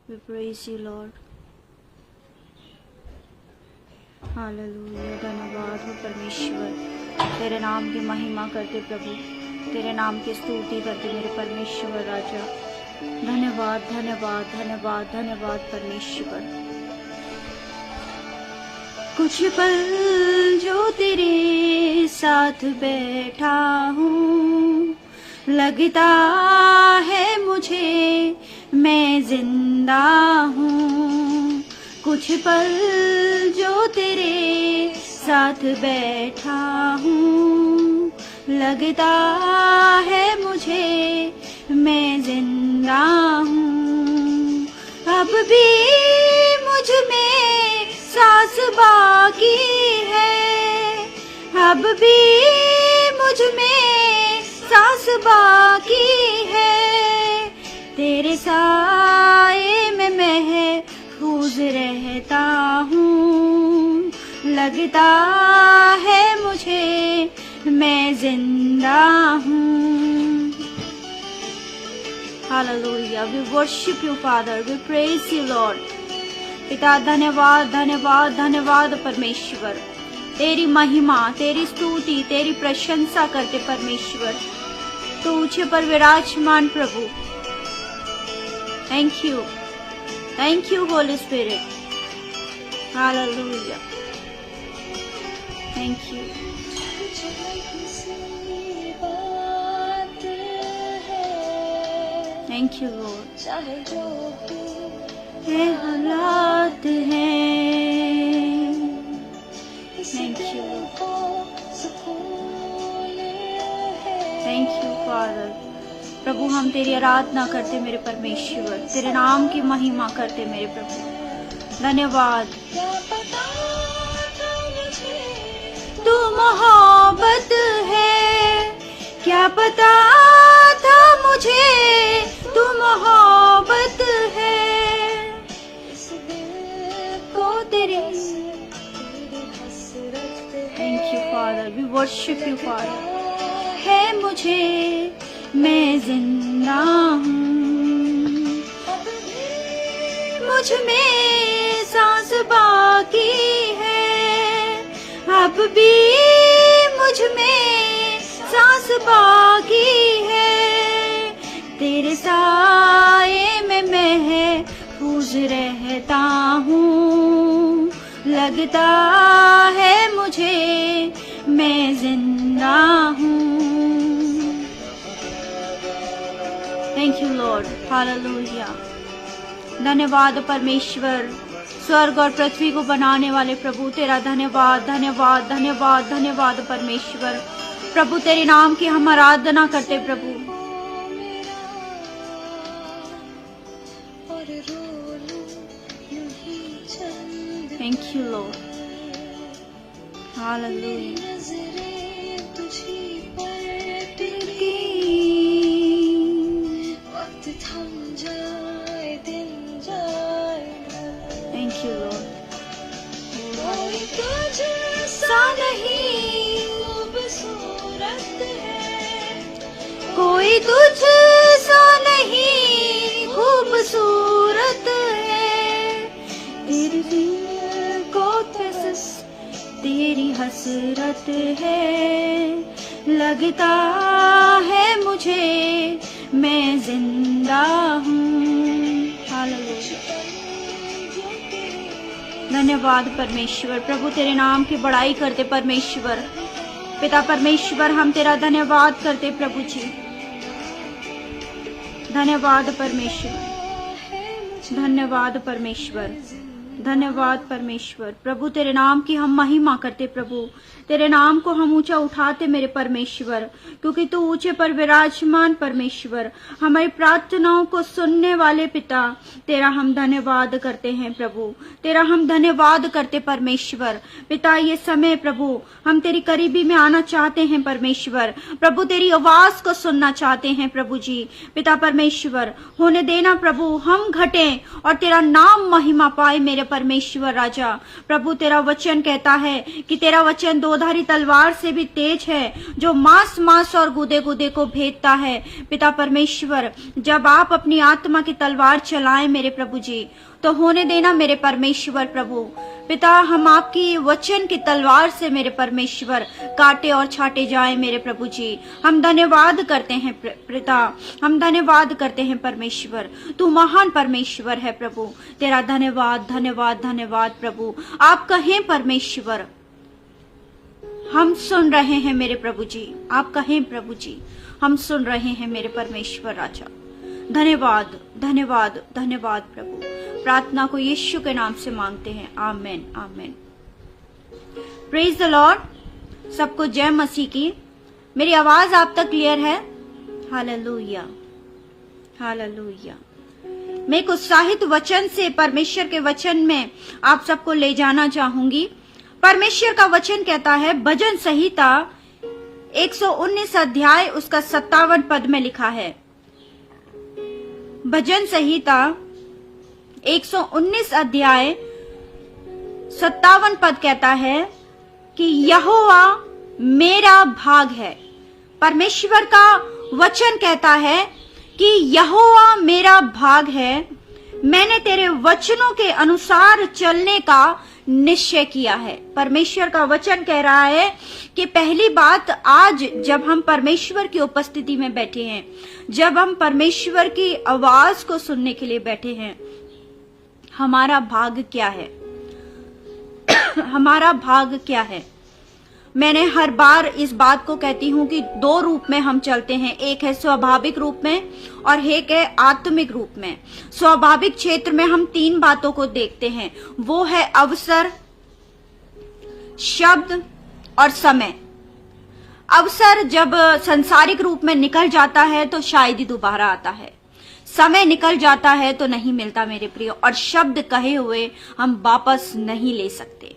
We praise you, Lord. Hallelujah. धन्यवाद हो परमेश्वर, तेरे नाम की महिमा करते प्रभु, तेरे नाम की स्तुति करते मेरे परमेश्वर राजा। धन्यवाद धन्यवाद धन्यवाद धन्यवाद परमेश्वर। कुछ पल जो तेरे साथ बैठा हूँ, लगता है मुझे मैं जिंदा हूँ। कुछ पल जो तेरे साथ बैठा हूँ, लगता है मुझे मैं जिंदा हूँ। अब भी मुझ में सांस बाकी है, अब भी मुझ में सांस बाकी है। तेरे साए में महफूज रहता हूँ, लगता है मुझे मैं जिंदा हूँ। Hallelujah. We worship you, Father. We praise you, Lord. पिता धन्यवाद धन्यवाद धन्यवाद परमेश्वर, तेरी महिमा, तेरी स्तुति, तेरी प्रशंसा करते परमेश्वर। तू ऊंचे पर विराजमान प्रभु। Thank you holy spirit. Hallelujah. Thank you. Thank you lord. चाहे जो भी हालात हैं, थैंक यू फादर। प्रभु हम तेरी आराधना करते मेरे परमेश्वर, तेरे नाम की महिमा करते मेरे प्रभु। धन्यवाद। तू मोहब्बत है, क्या पता था मुझे तू मोहब्बत है। को तेरी thank you father. We worship you father. है मुझे मैं जिंदा हूँ, मुझ में सांस बाकी है, अब भी मुझ में सांस बाकी है। तेरे साए में महफूज रहता हूँ, लगता है मुझे मैं जिंदा हूँ। Thank you lord. हालेलुया। धन्यवाद परमेश्वर, स्वर्ग और पृथ्वी को बनाने वाले प्रभु, तेरा धन्यवाद धन्यवाद धन्यवाद धन्यवाद परमेश्वर। प्रभु तेरे नाम की हम आराधना करते प्रभु। Thank you lord. Hallelujah. Thank you lord. सा नहीं खूबसूरत है, कोई तुझ सा नहीं खूबसूरत है। तेरे दिल को तेरी हसरत है, लगता है मुझे मैं जिंदा हूँ। हालेलुया। धन्यवाद परमेश्वर। प्रभु तेरे नाम की बड़ाई करते परमेश्वर। पिता परमेश्वर हम तेरा धन्यवाद करते प्रभु जी। धन्यवाद परमेश्वर, धन्यवाद परमेश्वर, धन्यवाद परमेश्वर। प्रभु तेरे नाम की हम महिमा करते प्रभु, तेरे नाम को हम ऊंचा उठाते मेरे परमेश्वर, क्योंकि तू ऊंचे पर विराजमान परमेश्वर, हमारी प्रार्थनाओं को सुनने वाले पिता, तेरा हम धन्यवाद करते हैं प्रभु, तेरा हम धन्यवाद करते परमेश्वर। पिता ये समय प्रभु हम तेरी करीबी में आना चाहते हैं परमेश्वर, प्रभु तेरी आवाज को सुनना चाहते हैं प्रभु जी। पिता परमेश्वर होने देना प्रभु हम घटें और तेरा नाम महिमा पाए मेरे परमेश्वर राजा। प्रभु तेरा वचन कहता है कि तेरा वचन दोधारी तलवार से भी तेज है, जो मांस मांस और गुदे गुदे को भेदता है। पिता परमेश्वर, जब आप अपनी आत्मा की तलवार चलाएं मेरे प्रभु जी, तो होने देना मेरे परमेश्वर प्रभु। पिता, हम आपकी वचन की तलवार से मेरे परमेश्वर काटे और छाटे जाए मेरे प्रभु जी। हम धन्यवाद करते हैं पिता, हम धन्यवाद करते हैं परमेश्वर। तू महान परमेश्वर है प्रभु। तेरा धन्यवाद धन्यवाद धन्यवाद प्रभु। आप कहें परमेश्वर, हम सुन रहे हैं मेरे प्रभु जी। आप कहें प्रभु जी, हम सुन रहे हैं मेरे परमेश्वर राजा। धन्यवाद धन्यवाद धन्यवाद प्रभु। प्रार्थना को यीशु के नाम से मांगते हैं, amen amen. Praise the lord. सबको जय मसीह की। मेरी आवाज आप तक क्लियर है? Hallelujah hallelujah. मैं एक उत्साहित वचन से परमेश्वर के वचन में आप सबको ले जाना चाहूंगी। परमेश्वर का वचन कहता है, भजन संहिता 119 अध्याय उसका 57 पद में लिखा है। भजन संहिता 119 अध्याय 57 पद कहता है कि यहोवा मेरा भाग है। परमेश्वर का वचन कहता है कि यहोवा मेरा भाग है, मैंने तेरे वचनों के अनुसार चलने का निश्चय किया है। परमेश्वर का वचन कह रहा है कि पहली बात, आज जब हम परमेश्वर की उपस्थिति में बैठे हैं, जब हम परमेश्वर की आवाज को सुनने के लिए बैठे हैं, हमारा भाग क्या है? हमारा भाग क्या है? मैंने हर बार इस बात को कहती हूं कि दो रूप में हम चलते हैं, एक है स्वाभाविक रूप में और एक है आत्मिक रूप में। स्वाभाविक क्षेत्र में हम तीन बातों को देखते हैं, वो है अवसर, शब्द और समय। अवसर जब संसारिक रूप में निकल जाता है तो शायद ही दोबारा आता है, समय निकल जाता है तो नहीं मिलता मेरे प्रिय, और शब्द कहे हुए हम वापस नहीं ले सकते।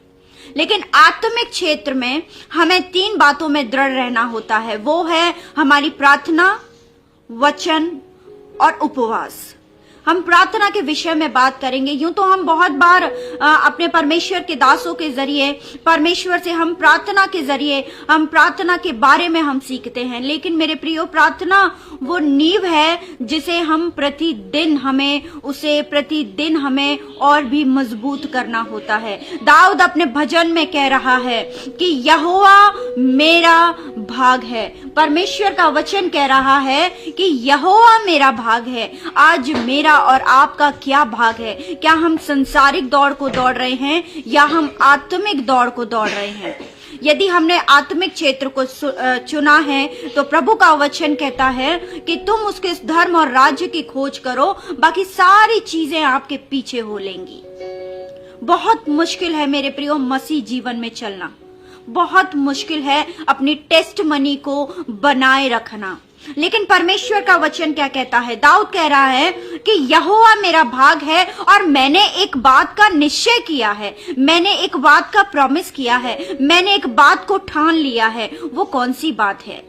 लेकिन आत्मिक क्षेत्र में हमें तीन बातों में दृढ़ रहना होता है, वो है हमारी प्रार्थना, वचन और उपवास। हम प्रार्थना के विषय में बात करेंगे। यूं तो हम बहुत बार अपने परमेश्वर के दासों के जरिए, परमेश्वर से हम प्रार्थना के जरिए, हम प्रार्थना के बारे में हम सीखते हैं। लेकिन मेरे प्रियो, प्रार्थना वो नींव है जिसे हम प्रतिदिन हमें और भी मजबूत करना होता है। दाऊद अपने भजन में कह रहा है कि यहोवा मेरा भाग है। परमेश्वर का वचन कह रहा है कि यहोवा मेरा भाग है। आज मेरा और आपका क्या भाग है? क्या हम संसारिक दौड़ को दौड़ रहे हैं या हम आत्मिक दौड़ को दौड़ रहे हैं? यदि हमने आत्मिक क्षेत्र को चुना है तो प्रभु का वचन कहता है कि तुम उसके धर्म और राज्य की खोज करो, बाकी सारी चीजें आपके पीछे हो लेंगी। बहुत मुश्किल है मेरे प्रियो मसीह जीवन में चलना, बहुत मुश्किल है अपनी टेस्ट मनी को बनाए रखना। लेकिन परमेश्वर का वचन क्या कहता है? दाऊद कह रहा है कि यहोवा मेरा भाग है और मैंने एक बात का निश्चय किया है, मैंने एक बात का प्रॉमिस किया है, मैंने एक बात को ठान लिया है। वो कौन सी बात है?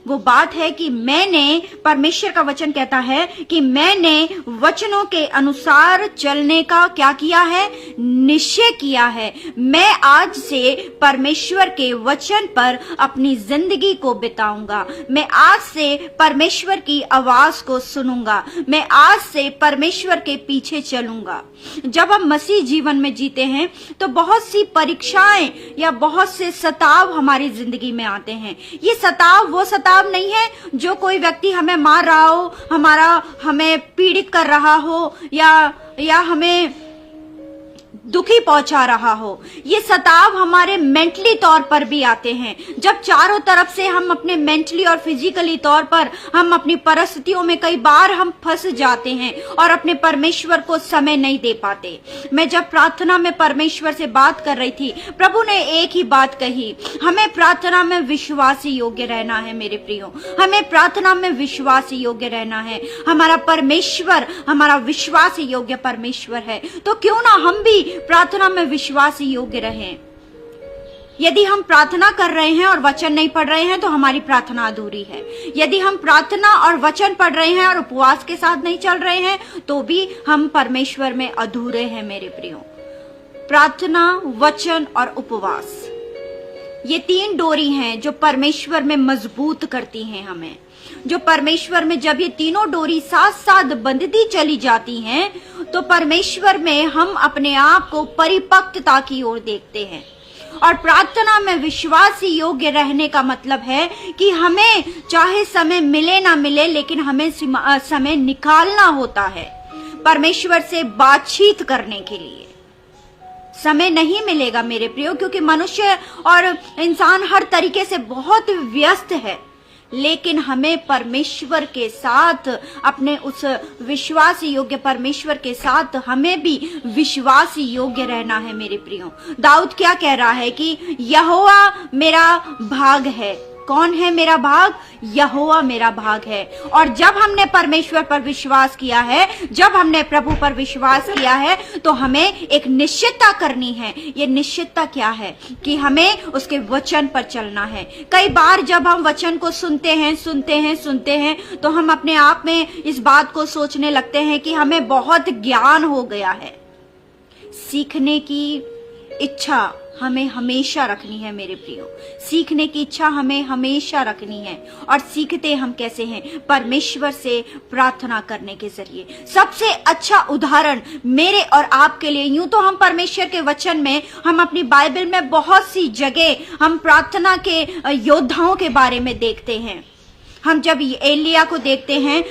वो बात है कि मैंने, परमेश्वर का वचन कहता है कि मैंने वचनों के अनुसार चलने का क्या किया है? निश्चय किया है। मैं आज से परमेश्वर के वचन पर अपनी जिंदगी को बिताऊंगा। मैं आज से परमेश्वर की आवाज को सुनूंगा। मैं आज से परमेश्वर के पीछे चलूंगा। जब हम मसीह जीवन में जीते हैं तो बहुत सी परीक्षाएं या बहुत से सताव हमारी जिंदगी में आते हैं। ये सताव वो सताव नहीं है जो कोई व्यक्ति हमें मार रहा हो, हमें पीड़ित कर रहा हो या हमें दुखी पहुंचा रहा हो। ये सताव हमारे मेंटली तौर पर भी आते हैं, जब चारों तरफ से हम अपने मेंटली और फिजिकली तौर पर हम अपनी परिस्थितियों में कई बार हम फंस जाते हैं और अपने परमेश्वर को समय नहीं दे पाते। मैं जब प्रार्थना में परमेश्वर से बात कर रही थी, प्रभु ने एक ही बात कही, हमें प्रार्थना में विश्वासी योग्य रहना है मेरे प्रियो, हमें प्रार्थना में विश्वासी योग्य रहना है। हमारा परमेश्वर हमारा विश्वासी योग्य परमेश्वर है, तो क्यों ना हम भी प्रार्थना में विश्वासी योग्य रहें। यदि हम प्रार्थना कर रहे हैं और वचन नहीं पढ़ रहे हैं तो हमारी प्रार्थना अधूरी है। यदि हम प्रार्थना और वचन पढ़ रहे हैं और उपवास के साथ नहीं चल रहे हैं तो भी हम परमेश्वर में अधूरे हैं मेरे प्रियो। प्रार्थना, वचन और उपवास, ये 3 डोरी हैं जो परमेश्वर में मजबूत करती हैं हमें। जो परमेश्वर में जब ये तीनों डोरी साथ साथ बंधती चली जाती हैं तो परमेश्वर में हम अपने आप को परिपक्वता की ओर देखते हैं। और प्रार्थना में विश्वास योग्य रहने का मतलब है कि हमें चाहे समय मिले ना मिले, लेकिन हमें समय निकालना होता है परमेश्वर से बातचीत करने के लिए। समय नहीं मिलेगा मेरे प्रियो, क्योंकि मनुष्य और इंसान हर तरीके से बहुत व्यस्त है, लेकिन हमें परमेश्वर के साथ, अपने उस विश्वास योग्य परमेश्वर के साथ हमें भी विश्वास योग्य रहना है मेरे प्रियो। दाऊद क्या कह रहा है कि यहोवा मेरा भाग है। कौन है मेरा भाग? यहोवा मेरा भाग है। और जब हमने परमेश्वर पर विश्वास किया है, जब हमने प्रभु पर विश्वास किया है, तो हमें एक निश्चितता करनी है। ये निश्चितता क्या है? कि हमें उसके वचन पर चलना है। कई बार जब हम वचन को सुनते हैं तो हम अपने आप में इस बात को सोचने लगते हैं कि हमें बहुत ज्ञान हो गया है। सीखने की इच्छा हमें हमेशा रखनी है मेरे प्रियो। सीखने की इच्छा हमें हमेशा रखनी है। और सीखते हम कैसे हैं? परमेश्वर से प्रार्थना करने के जरिए। सबसे अच्छा उदाहरण मेरे और आपके लिए, यूं तो हम परमेश्वर के वचन में, हम अपनी बाइबल में बहुत सी जगह हम प्रार्थना के योद्धाओं के बारे में देखते हैं। हम जब एलिया को देखते हैं,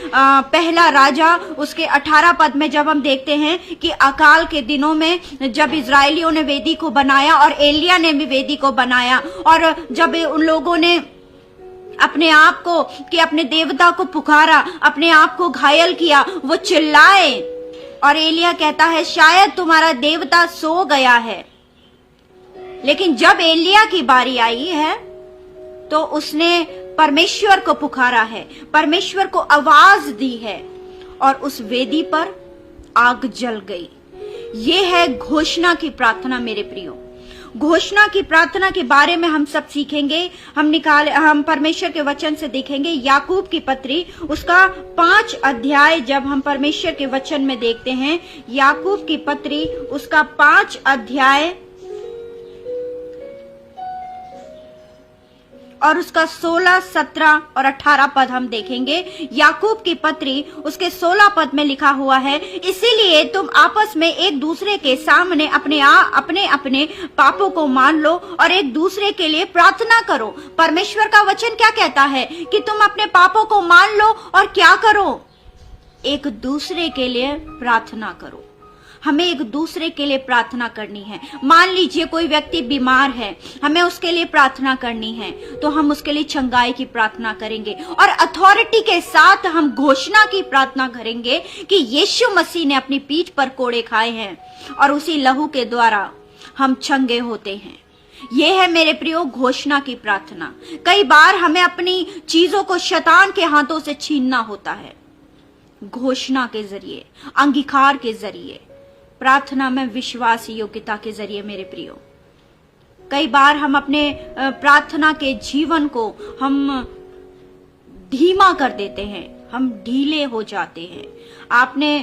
पहला राजा उसके 18 पद में जब हम देखते हैं कि अकाल के दिनों में जब इजरायलियों ने वेदी को बनाया और एलिया ने भी वेदी को बनाया, और जब उन लोगों ने अपने आप को कि अपने देवता को पुकारा, अपने आप को घायल किया, वो चिल्लाए, और एलिया कहता है शायद तुम्हारा देवता सो गया है। लेकिन जब एलिया की बारी आई है तो उसने परमेश्वर को पुकारा है, परमेश्वर को आवाज दी है, और उस वेदी पर आग जल गई। ये है घोषणा की प्रार्थना मेरे प्रियो। घोषणा की प्रार्थना के बारे में हम सब सीखेंगे। हम परमेश्वर के वचन से देखेंगे। याकूब की पत्री उसका 5 अध्याय जब हम परमेश्वर के वचन में देखते हैं, याकूब की पत्री उसका 5 अध्याय और उसका 16, 17 और 18 पद हम देखेंगे। याकूब की पत्री उसके 16 पद में लिखा हुआ है, इसीलिए तुम आपस में एक दूसरे के सामने अपने अपने पापों को मान लो और एक दूसरे के लिए प्रार्थना करो। परमेश्वर का वचन क्या कहता है? कि तुम अपने पापों को मान लो और क्या करो? एक दूसरे के लिए प्रार्थना करो। हमें एक दूसरे के लिए प्रार्थना करनी है। मान लीजिए कोई व्यक्ति बीमार है, हमें उसके लिए प्रार्थना करनी है, तो हम उसके लिए चंगाई की प्रार्थना करेंगे और अथॉरिटी के साथ हम घोषणा की प्रार्थना करेंगे कि यीशु मसीह ने अपनी पीठ पर कोड़े खाए हैं और उसी लहू के द्वारा हम चंगे होते हैं। यह है मेरे प्रियो घोषणा की प्रार्थना। कई बार हमें अपनी चीजों को शैतान के हाथों से छीनना होता है। घोषणा के जरिए, अंगीकार के जरिए, प्रार्थना में विश्वास योग्यता के जरिए मेरे प्रियो। कई बार हम अपने प्रार्थना के जीवन को हम धीमा कर देते हैं, हम ढीले हो जाते हैं। आपने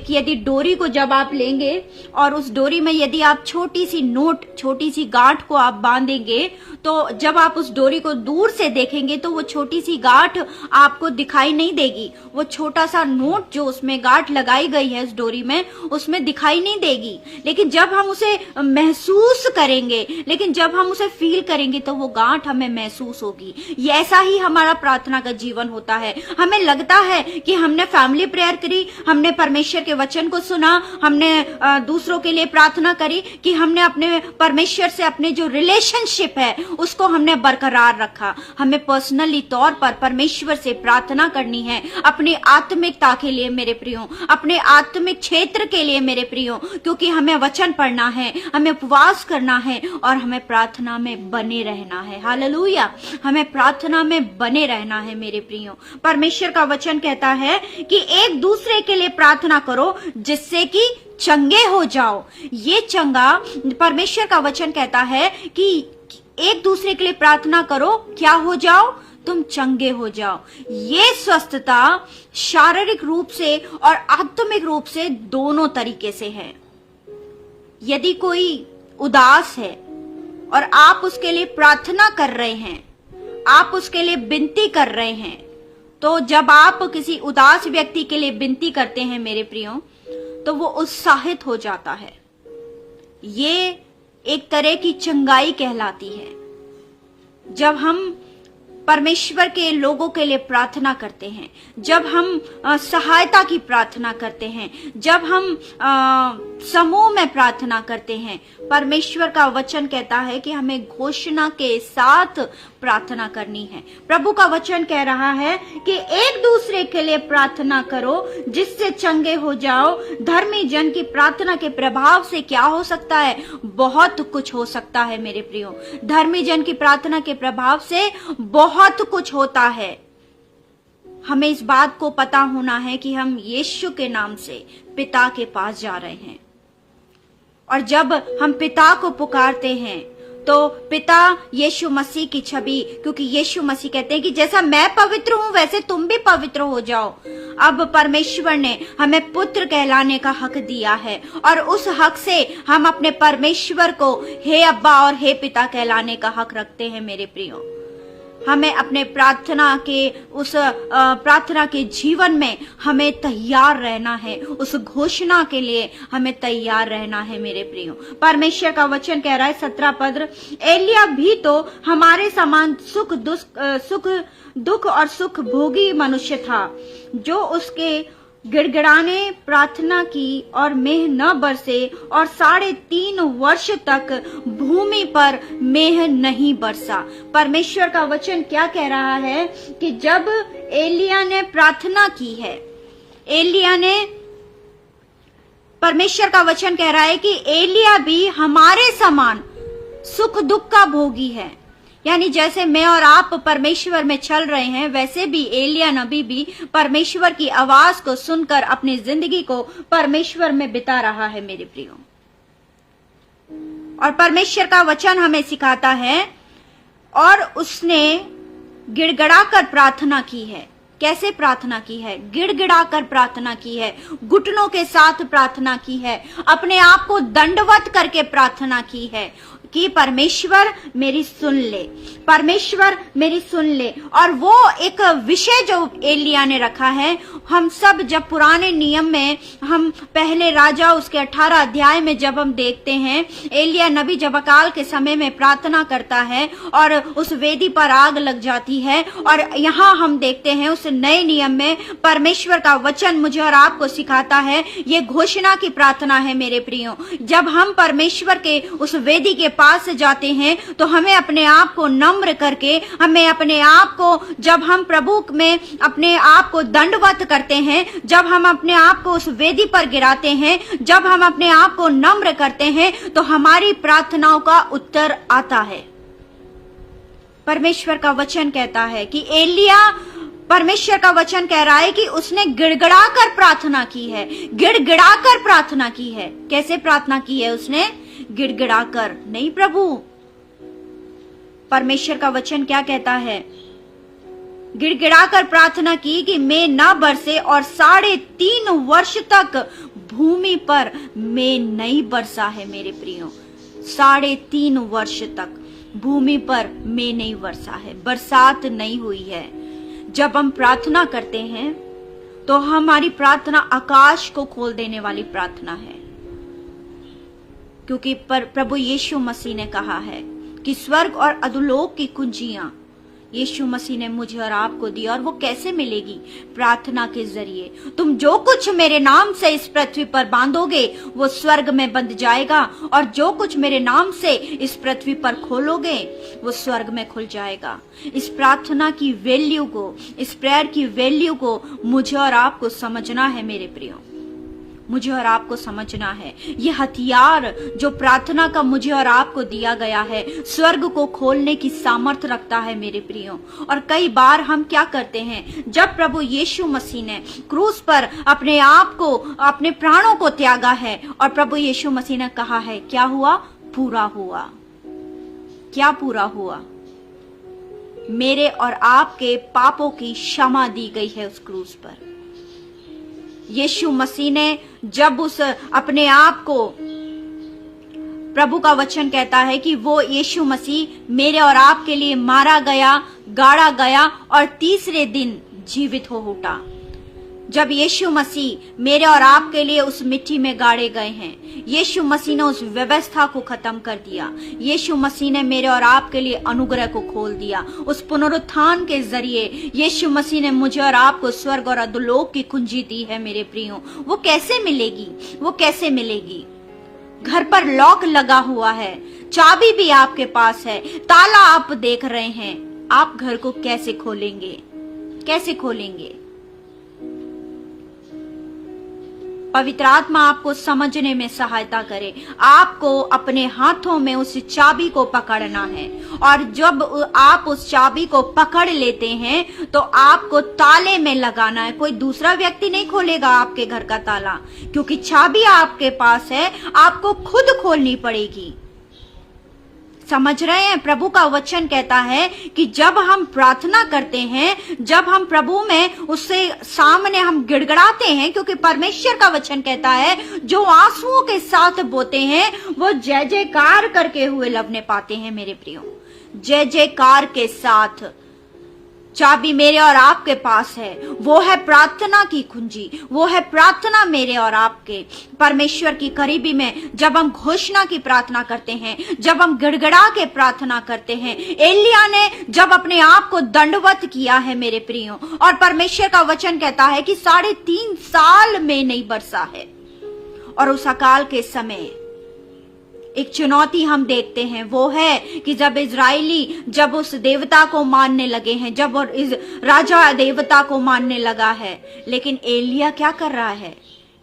यदि डोरी को जब आप लेंगे और उस डोरी में यदि आप छोटी सी गांठ को आप बांधेंगे, तो जब आप उस डोरी को दूर से देखेंगे तो वो छोटी सी गांठ आपको दिखाई नहीं देगी। वो छोटा सा नोट जो उसमें गांठ लगाई गई है उस डोरी में, उसमें दिखाई नहीं देगी। लेकिन जब हम उसे महसूस करेंगे, जब हम उसे फील करेंगे तो वो गांठ हमें महसूस होगी। ये ऐसा ही हमारा प्रार्थना का जीवन होता है। हमें लगता है कि हमने फैमिली प्रेयर करी, हमने परमेश्वर के वचन को सुना, हमने दूसरों के लिए प्रार्थना करी, कि हमने अपने परमेश्वर से अपने जो रिलेशनशिप है उसको हमने बरकरार रखा। हमें पर्सनली तौर पर परमेश्वर से प्रार्थना करनी है अपनी आत्मिकता के लिए मेरे प्रियो, अपने आत्मिक क्षेत्र के लिए मेरे प्रियो, क्योंकि हमें वचन पढ़ना है, हमें उपवास करना है और हमें प्रार्थना में बने रहना है। हालेलुया, हमें प्रार्थना में बने रहना है मेरे प्रियो। परमेश्वर का वचन कहता है कि एक दूसरे के लिए प्रार्थना करो जिससे कि चंगे हो जाओ। ये चंगा, परमेश्वर का वचन कहता है कि एक दूसरे के लिए प्रार्थना करो, क्या हो जाओ? तुम चंगे हो जाओ। ये स्वस्थता शारीरिक रूप से और आत्मिक रूप से दोनों तरीके से है। यदि कोई उदास है और आप उसके लिए प्रार्थना कर रहे हैं, आप उसके लिए विनती कर रहे हैं, तो जब आप किसी उदास व्यक्ति के लिए विनती करते हैं मेरे प्रियो, तो वो उत्साहित हो जाता है। ये एक तरह की चंगाई कहलाती है। जब हम परमेश्वर के लोगों के लिए प्रार्थना करते हैं, जब हम सहायता की प्रार्थना करते हैं, जब हम समूह में प्रार्थना करते हैं, परमेश्वर का वचन कहता है कि हमें घोषणा के साथ प्रार्थना करनी है। प्रभु का वचन कह रहा है कि एक दूसरे के लिए प्रार्थना करो जिससे चंगे हो जाओ। धर्मी जन की प्रार्थना के प्रभाव से क्या हो सकता है? बहुत कुछ हो सकता है मेरे प्रियो। धर्मी जन की प्रार्थना के प्रभाव से बहुत कुछ होता है। हमें इस बात को पता होना है कि हम यीशु के नाम से पिता के पास जा रहे हैं, और जब हम पिता को पुकारते हैं तो पिता यीशु मसीह की छवि, क्योंकि यीशु मसीह कहते हैं कि जैसा मैं पवित्र हूं वैसे तुम भी पवित्र हो जाओ। अब परमेश्वर ने हमें पुत्र कहलाने का हक दिया है, और उस हक से हम अपने परमेश्वर को हे अब्बा और हे पिता कहलाने का हक रखते हैं मेरे प्रियो। हमें अपने प्रार्थना के जीवन में हमें तैयार रहना है, उस घोषणा के लिए हमें तैयार रहना है मेरे प्रियो। परमेश्वर का वचन कह रहा है 17 पद, एलिया भी तो हमारे समान दुख और सुख भोगी मनुष्य था, जो उसके गिड़गिड़ाने प्रार्थना की और मेह न बरसे, और 3.5 वर्ष तक भूमि पर मेह नहीं बरसा। परमेश्वर का वचन क्या कह रहा है कि जब एलिया ने प्रार्थना की है, परमेश्वर का वचन कह रहा है कि एलिया भी हमारे समान सुख दुख का भोगी है। यानी जैसे मैं और आप परमेश्वर में चल रहे हैं, वैसे भी एलिया नबी भी परमेश्वर की आवाज को सुनकर अपनी जिंदगी को परमेश्वर में बिता रहा है मेरे प्रियो। और परमेश्वर का वचन हमें सिखाता है, और उसने गिड़गिड़ाकर प्रार्थना की है। कैसे प्रार्थना की है? गिड़गिड़ाकर प्रार्थना की है, घुटनों के साथ प्रार्थना की है, अपने आप को दंडवत करके प्रार्थना की है कि परमेश्वर मेरी सुन ले, परमेश्वर मेरी सुन ले। और वो एक विषय जो एलिया ने रखा है, हम सब जब पुराने नियम में हम पहले राजा उसके 18 अध्याय में जब हम देखते हैं, एलिया नबी जब अकाल के समय में प्रार्थना करता है और उस वेदी पर आग लग जाती है। और यहाँ हम देखते हैं उस नए नियम में परमेश्वर का वचन मुझे और आपको सिखाता है, ये घोषणा की प्रार्थना है मेरे प्रियो। जब हम परमेश्वर के उस वेदी के पास जाते हैं तो हमें अपने आप को नम्र करके, हमें अपने आप को, जब हम प्रभु में अपने आप को दंडवत करते हैं, जब हम अपने आप को उस वेदी पर गिराते हैं, जब हम अपने आप को नम्र करते हैं, तो हमारी प्रार्थनाओं का उत्तर आता है। परमेश्वर का वचन कहता है कि एलिया, परमेश्वर का वचन कह रहा है कि उसने गिड़गिड़ाकर प्रार्थना की है, गिड़गिड़ाकर प्रार्थना की है। कैसे प्रार्थना की है उसने? गिड़गिड़ाकर नहीं प्रभु। परमेश्वर का वचन क्या कहता है? गिड़गिड़ाकर प्रार्थना की कि मैं न बरसे, और 3.5 वर्ष तक भूमि पर मैं नहीं बरसा है मेरे प्रियो। 3.5 वर्ष तक भूमि पर मैं नहीं बरसा है, बरसात नहीं हुई है। जब हम प्रार्थना करते हैं तो हमारी प्रार्थना आकाश को खोल देने वाली प्रार्थना है, क्योंकि प्रभु यीशु मसीह ने कहा है कि स्वर्ग और अधोलोक की कुंजियां यीशु मसीह ने मुझे और आपको दी। और वो कैसे मिलेगी? प्रार्थना के जरिए। तुम जो कुछ मेरे नाम से इस पृथ्वी पर बांधोगे वो स्वर्ग में बंध जाएगा, और जो कुछ मेरे नाम से इस पृथ्वी पर खोलोगे वो स्वर्ग में खुल जाएगा। इस प्रार्थना की वैल्यू को, इस प्रेयर की वैल्यू को मुझे और आपको समझना है मेरे प्रियो, मुझे और आपको समझना है। ये हथियार जो प्रार्थना का मुझे और आपको दिया गया है, स्वर्ग को खोलने की सामर्थ रखता है मेरे प्रियो। और कई बार हम क्या करते हैं, जब प्रभु यीशु मसीह ने क्रूस पर अपने आप को, अपने प्राणों को त्यागा है, और प्रभु यीशु मसीह ने कहा है क्या हुआ? पूरा हुआ। क्या पूरा हुआ? मेरे और आपके पापों की क्षमा दी गई है उस क्रूस पर। यीशु मसीह ने जब उस अपने आप को, प्रभु का वचन कहता है कि वो यीशु मसीह मेरे और आपके लिए मारा गया, गाड़ा गया और तीसरे दिन जीवित हो उठा। जब यीशु मसीह मेरे और आपके लिए उस मिट्टी में गाड़े गए हैं, यीशु मसीह ने उस व्यवस्था को खत्म कर दिया। यीशु मसीह ने मेरे और आपके लिए अनुग्रह को खोल दिया। उस पुनरुत्थान के जरिए यीशु मसीह ने मुझे और आपको स्वर्ग और अधोलोक की कुंजी दी है मेरे प्रियो। वो कैसे मिलेगी? वो कैसे मिलेगी? घर पर लॉक लगा हुआ है, चाबी भी आपके पास है, ताला आप देख रहे हैं, आप घर को कैसे खोलेंगे? कैसे खोलेंगे? पवित्र आत्मा आपको समझने में सहायता करे। आपको अपने हाथों में उस चाबी को पकड़ना है, और जब आप उस चाबी को पकड़ लेते हैं तो आपको ताले में लगाना है। कोई दूसरा व्यक्ति नहीं खोलेगा आपके घर का ताला, क्योंकि चाबी आपके पास है, आपको खुद खोलनी पड़ेगी। समझ रहे हैं? प्रभु का वचन कहता है कि जब हम प्रार्थना करते हैं, जब हम प्रभु में उससे सामने हम गिड़गिड़ाते हैं, क्योंकि परमेश्वर का वचन कहता है जो आंसुओं के साथ बोते हैं वो जय जयकार करके हुए लवने पाते हैं मेरे प्रियो। जय जयकार के साथ चाबी मेरे और आपके पास है। वो है प्रार्थना की कुंजी, वो है प्रार्थना मेरे और आपके परमेश्वर की करीबी में। जब हम घोषणा की प्रार्थना करते हैं, जब हम गिड़गिड़ा के प्रार्थना करते हैं। एलिया ने जब अपने आप को दंडवत किया है मेरे प्रियो, और परमेश्वर का वचन कहता है कि 3.5 साल में नहीं बरसा है, और उस अकाल के समय एक चुनौती हम देखते हैं, वो है कि जब इजरायली जब उस देवता को मानने लगे हैं, जब और इस राजा देवता को मानने लगा है, लेकिन एलिया क्या कर रहा है?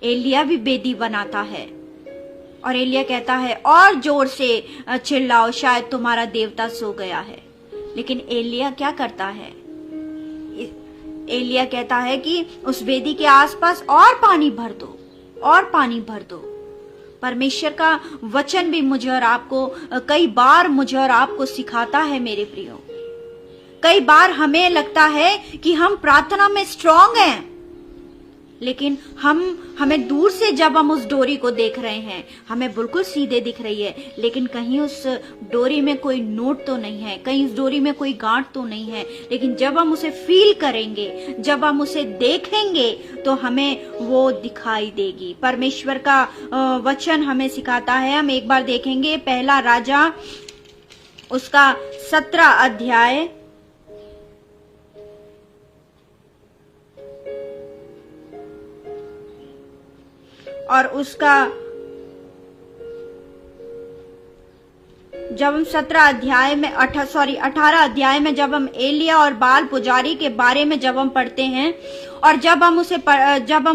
एलिया भी बेदी बनाता है, और एलिया कहता है और जोर से चिल्लाओ, शायद तुम्हारा देवता सो गया है। लेकिन एलिया क्या करता है? एलिया कहता है कि उस वेदी के आसपास और पानी भर दो, और पानी भर दो। परमेश्वर का वचन भी मुझे और आपको कई बार मुझे और आपको सिखाता है मेरे प्रियो। कई बार हमें लगता है कि हम प्रार्थना में स्ट्रांग हैं, लेकिन हमें दूर से जब हम उस डोरी को देख रहे हैं, हमें बिल्कुल सीधे दिख रही है, लेकिन कहीं उस डोरी में कोई नोट तो नहीं है, कहीं उस डोरी में कोई गांठ तो नहीं है। लेकिन जब हम उसे फील करेंगे, जब हम उसे देखेंगे, तो हमें वो दिखाई देगी। परमेश्वर का वचन हमें सिखाता है। हम एक बार देखेंगे पहला राजा उसका 17 अध्याय और उसका जब हम 18 अध्याय में जब हम एलिया और बाल पुजारी के बारे में जब हम पढ़ते हैं, और जब हम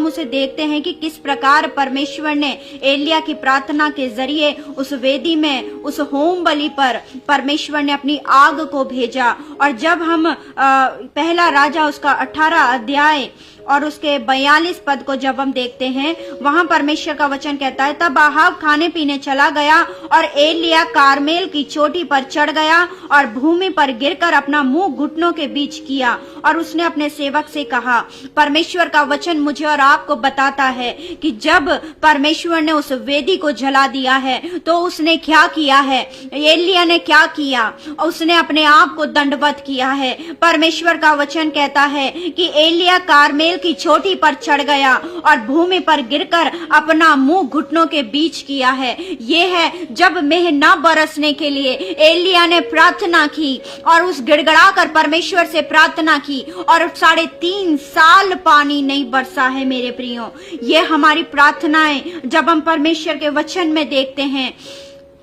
उसे देखते हैं कि किस प्रकार परमेश्वर ने एलिया की प्रार्थना के जरिए उस वेदी में, उस होम बलि पर परमेश्वर ने अपनी आग को भेजा। और जब हम पहला राजा उसका 18 अध्याय और उसके 42 पद को जब हम देखते हैं, वहां परमेश्वर का वचन कहता है, तब आहाब खाने पीने चला गया और एलिया कारमेल की चोटी पर चढ़ गया और भूमि पर गिरकर अपना मुंह घुटनों के बीच किया, और उसने अपने सेवक से कहा। परमेश्वर का वचन मुझे और आपको बताता है कि जब परमेश्वर ने उस वेदी को जला दिया है, तो उसने क्या किया है? एलिया ने क्या किया? उसने अपने आप को दंडवत किया है। परमेश्वर का वचन कहता है कि एलिया कारमेल की चोटी पर चढ़ गया और भूमि पर गिरकर अपना मुंह घुटनों के बीच किया है। ये है जब मेह न बरसने के लिए एलिया ने प्रार्थना की, और उस गिड़गिड़ा कर परमेश्वर से प्रार्थना की, और 3.5 साल पानी नहीं बरसा है मेरे प्रियो। ये हमारी प्रार्थनाएं जब हम परमेश्वर के वचन में देखते हैं,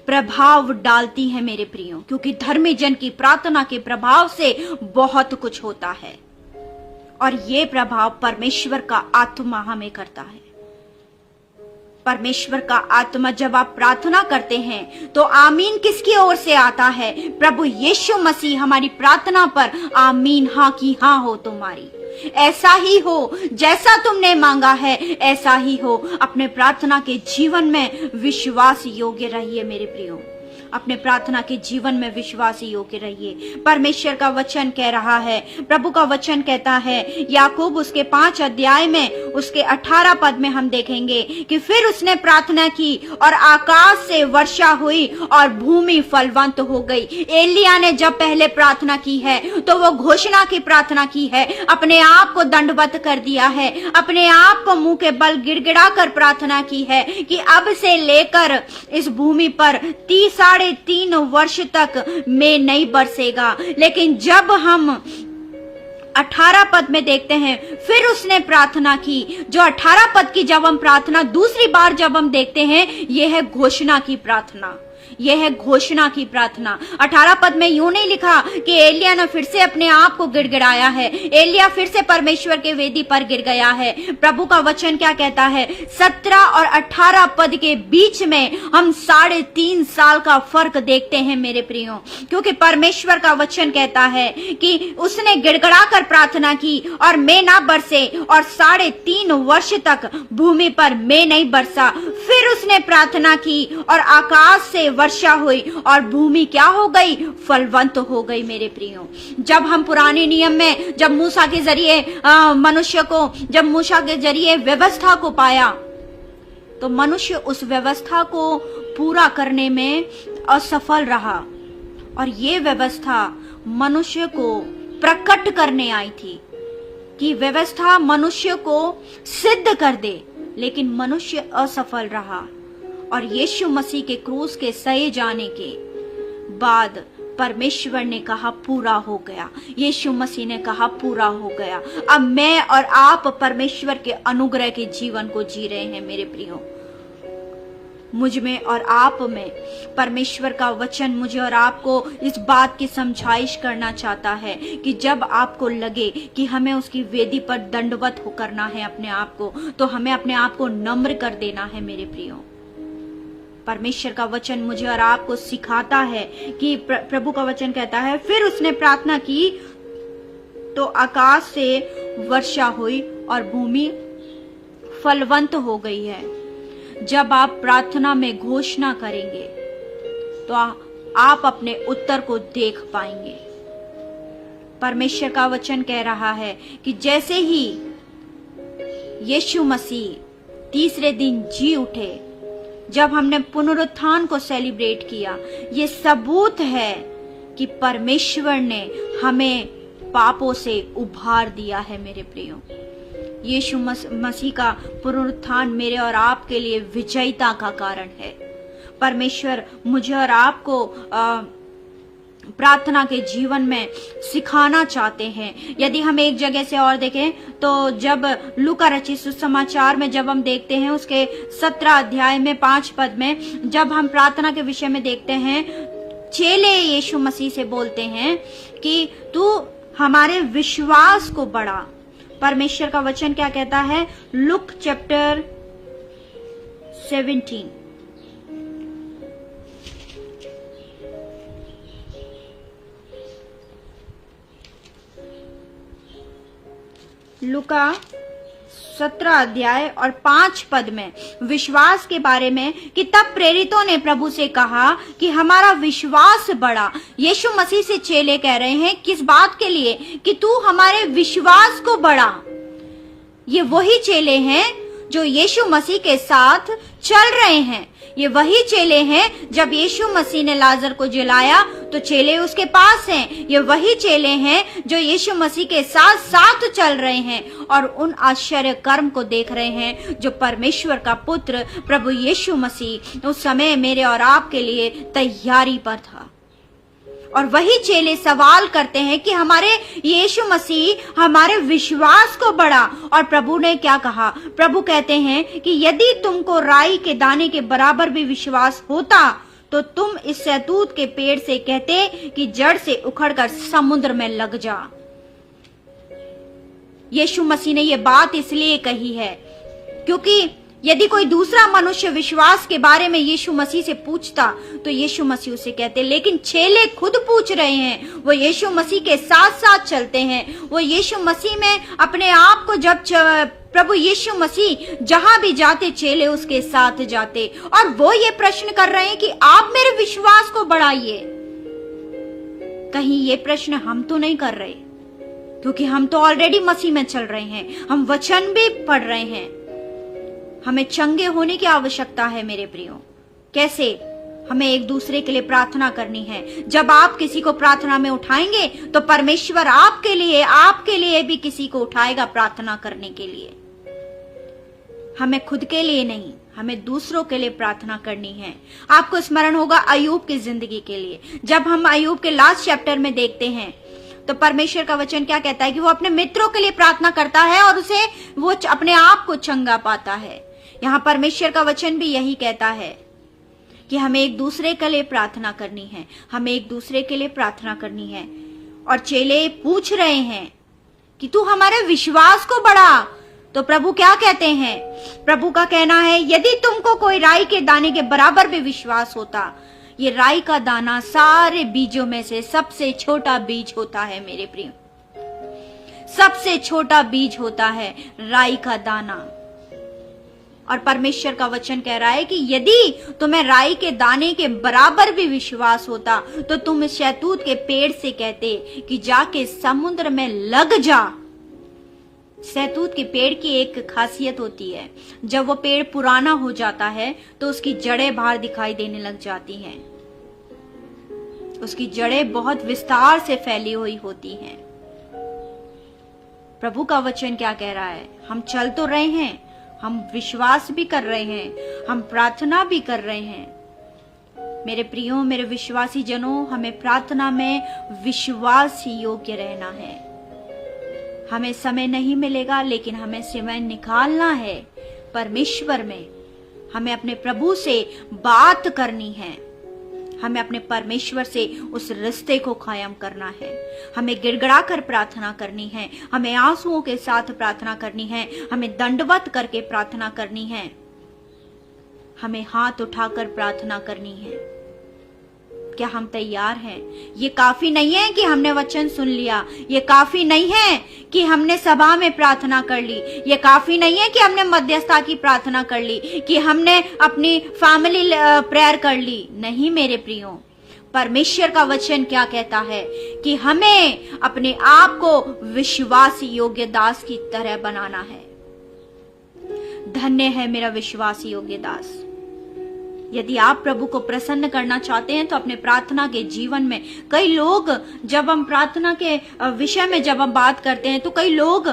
प्रभाव डालती है मेरे प्रियो, क्योंकि धर्मी जन की प्रार्थना के प्रभाव से बहुत कुछ होता है, और ये प्रभाव परमेश्वर का आत्मा हमें करता है। परमेश्वर का आत्मा जब आप प्रार्थना करते हैं तो आमीन किसकी ओर से आता है? प्रभु यीशु मसीह हमारी प्रार्थना पर आमीन हाँ की हाँ हो तुम्हारी। ऐसा ही हो, जैसा तुमने मांगा है ऐसा ही हो। अपने प्रार्थना के जीवन में विश्वास योग्य रहिए मेरे प्रियो। अपने प्रार्थना के जीवन में विश्वासी योग्य रहिए। परमेश्वर का वचन कह रहा है, प्रभु का वचन कहता है, याकूब उसके 5 अध्याय में उसके 18 पद में हम देखेंगे कि फिर उसने प्रार्थना की और आकाश से वर्षा हुई और भूमि फलवंत हो गई। एलिया ने जब पहले प्रार्थना की है तो वो घोषणा की प्रार्थना की है, अपने आप को दंडवत कर दिया है, अपने आप को मुंह के बल गिड़गिड़ा कर प्रार्थना की है कि अब से लेकर इस भूमि पर 3.5 वर्ष तक में नहीं बरसेगा। लेकिन जब हम 18 पद में देखते हैं, फिर उसने प्रार्थना की। जो 18 पद की जब हम प्रार्थना दूसरी बार जब हम देखते हैं, यह है घोषणा की प्रार्थना, यह है घोषणा की प्रार्थना। 18 पद में यूं नहीं लिखा कि एलिया ने फिर से अपने आप को गिड़गिड़ाया है, एलिया फिर से परमेश्वर के वेदी पर गिर गया है। प्रभु का वचन क्या कहता है, 17 और 18 पद के बीच में हम 3.5 साल का फर्क देखते हैं मेरे प्रियो, क्योंकि परमेश्वर का वचन कहता है कि उसने गिड़गिड़ा कर प्रार्थना की और मैं ना बरसे, और 3.5 वर्ष तक भूमि पर मैं नहीं बरसा। फिर उसने प्रार्थना की और आकाश से वर्षा हुई और भूमि क्या हो गई, फलवंत हो गई मेरे प्रियो। जब हम पुराने नियम में जब मूसा के जरिए मनुष्य को, जब मूसा के जरिए व्यवस्था को पाया, तो मनुष्य उस व्यवस्था को पूरा करने में असफल रहा, और ये व्यवस्था मनुष्य को प्रकट करने आई थी कि व्यवस्था मनुष्य को सिद्ध कर दे, लेकिन मनुष्य असफल रहा। और यीशु मसीह के क्रूस के सहे जाने के बाद परमेश्वर ने कहा पूरा हो गया, यीशु मसीह ने कहा पूरा हो गया। अब मैं और आप परमेश्वर के अनुग्रह के जीवन को जी रहे हैं मेरे प्रियो। मुझ में और आप में परमेश्वर का वचन मुझे और आपको इस बात की समझाइश करना चाहता है कि जब आपको लगे कि हमें उसकी वेदी पर दंडवत हो करना है अपने आप को, तो हमें अपने आप को नम्र कर देना है मेरे प्रियो। परमेश्वर का वचन मुझे और आपको सिखाता है कि प्रभु का वचन कहता है, फिर उसने प्रार्थना की तो आकाश से वर्षा हुई और भूमि फलवंत हो गई है। जब आप प्रार्थना में घोषणा करेंगे तो आप अपने उत्तर को देख पाएंगे। परमेश्वर का वचन कह रहा है कि जैसे ही यीशु मसीह तीसरे दिन जी उठे, जब हमने पुनरुत्थान को सेलिब्रेट किया, ये सबूत है कि परमेश्वर ने हमें पापों से उभार दिया है मेरे प्रियो। यीशु मसीह का पुनरुत्थान मेरे और आपके लिए विजयता का कारण है। परमेश्वर मुझे और आपको प्रार्थना के जीवन में सिखाना चाहते हैं। यदि हम एक जगह से और देखें तो जब लूका रचित सुसमाचार में जब हम देखते हैं उसके 17 अध्याय में 5 पद में जब हम प्रार्थना के विषय में देखते हैं, चेले यीशु मसीह से बोलते हैं कि तू हमारे विश्वास को बढ़ा। परमेश्वर का वचन क्या कहता है, लुक चैप्टर 17 लुका 17 अध्याय और 5 पद में विश्वास के बारे में कि तब प्रेरितों ने प्रभु से कहा कि हमारा विश्वास बढ़ा। यीशु मसीह से चेले कह रहे हैं किस बात के लिए, कि तू हमारे विश्वास को बढ़ा। ये वही चेले हैं जो यीशु मसीह के साथ चल रहे हैं। ये वही चेले हैं, जब यीशु मसीह ने लाजर को जिलाया तो चेले उसके पास हैं। ये वही चेले हैं जो यीशु मसीह के साथ साथ चल रहे हैं और उन आश्चर्य कर्म को देख रहे हैं जो परमेश्वर का पुत्र प्रभु यीशु मसीह उस समय मेरे और आपके लिए तैयारी पर था। और वही चेले सवाल करते हैं कि हमारे यीशु मसीह हमारे विश्वास को बढ़ा। और प्रभु ने क्या कहा, प्रभु कहते हैं कि यदि तुमको राई के दाने के बराबर भी विश्वास होता तो तुम इस शहतूत के पेड़ से कहते कि जड़ से उखड़कर समुद्र में लग जा। यीशु मसीह ने यह बात इसलिए कही है क्योंकि यदि कोई दूसरा मनुष्य विश्वास के बारे में यीशु मसीह से पूछता तो यीशु मसीह उसे कहते, लेकिन चेले खुद पूछ रहे हैं। वो यीशु मसीह के साथ साथ चलते हैं। वो यीशु मसीह में अपने आप को जब प्रभु यीशु मसीह जहां भी जाते चेले उसके साथ जाते। और वो ये प्रश्न कर रहे हैं कि आप मेरे विश्वास को बढ़ाइए। कहीं ये प्रश्न हम तो नहीं कर रहे, क्योंकि हम तो ऑलरेडी मसीह में चल रहे हैं, हम वचन भी पढ़ रहे हैं। हमें चंगे होने की आवश्यकता है मेरे प्रियो। कैसे? हमें एक दूसरे के लिए प्रार्थना करनी है। जब आप किसी को प्रार्थना में उठाएंगे तो परमेश्वर आपके लिए भी किसी को उठाएगा प्रार्थना करने के लिए। हमें खुद के लिए नहीं, हमें दूसरों के लिए प्रार्थना करनी है। आपको स्मरण होगा अय्यूब की जिंदगी के लिए। जब हम अय्यूब के लास्ट चैप्टर में देखते हैं तो परमेश्वर का वचन क्या कहता है कि वो अपने मित्रों के लिए प्रार्थना करता है और उसे वो अपने आप को चंगा पाता है। यहां परमेश्वर का वचन भी यही कहता है कि हमें एक दूसरे के लिए प्रार्थना करनी है, हमें एक दूसरे के लिए प्रार्थना करनी है। और चेले पूछ रहे हैं कि तू हमारे विश्वास को बढ़ा। तो प्रभु क्या कहते हैं? प्रभु का कहना है, यदि तुमको कोई राई के दाने के बराबर भी विश्वास होता। ये राई का दाना सारे बीजों में से सबसे छोटा बीज होता है मेरे प्रिय, सबसे छोटा बीज होता है राई का दाना। और परमेश्वर का वचन कह रहा है कि यदि तुम्हें राई के दाने के बराबर भी विश्वास होता तो तुम शहतूत के पेड़ से कहते कि जाके समुद्र में लग जा। शहतूत के पेड़ की एक खासियत होती है, जब वो पेड़ पुराना हो जाता है तो उसकी जड़ें बाहर दिखाई देने लग जाती हैं। उसकी जड़ें बहुत विस्तार से फैली हुई होती हैं। प्रभु का वचन क्या कह रहा है? हम चल तो रहे हैं, हम विश्वास भी कर रहे हैं, हम प्रार्थना भी कर रहे हैं। मेरे प्रियो, मेरे विश्वासी जनों, हमें प्रार्थना में विश्वास योग्य रहना है। हमें समय नहीं मिलेगा, लेकिन हमें समय निकालना है परमेश्वर में। हमें अपने प्रभु से बात करनी है, हमें अपने परमेश्वर से उस रिश्ते को कायम करना है। हमें गिड़गिड़ा कर प्रार्थना करनी है, हमें आंसुओं के साथ प्रार्थना करनी है, हमें दंडवत करके प्रार्थना करनी है, हमें हाथ उठाकर प्रार्थना करनी है। क्या हम तैयार हैं? ये काफी नहीं है कि हमने वचन सुन लिया, ये काफी नहीं है कि हमने सभा में प्रार्थना कर ली, ये काफी नहीं है कि हमने मध्यस्थता की प्रार्थना कर ली, कि हमने अपनी फैमिली प्रेयर कर ली। नहीं मेरे प्रियो, परमेश्वर का वचन क्या कहता है कि हमें अपने आप को विश्वासी योग्य दास की तरह बनाना है। धन्य है मेरा विश्वासी योग्य दास। यदि आप प्रभु को प्रसन्न करना चाहते हैं तो अपने प्रार्थना के जीवन में, कई लोग जब हम प्रार्थना के विषय में जब हम बात करते हैं तो कई लोग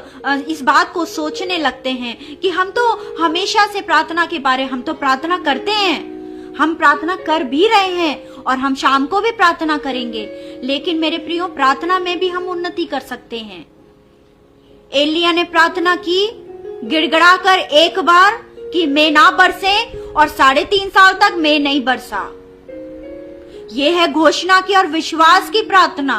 इस बात को सोचने लगते हैं कि हम तो हमेशा से प्रार्थना के बारे, हम तो प्रार्थना करते हैं, हम प्रार्थना कर भी रहे हैं और हम शाम को भी प्रार्थना करेंगे। लेकिन मेरे प्रियो, प्रार्थना में भी हम उन्नति कर सकते हैं। एलिया ने प्रार्थना की गिड़गिड़ाकर एक बार कि मैं ना बरसे, और 3.5 साल तक मैं नहीं बरसा। यह है घोषणा की और विश्वास की प्रार्थना।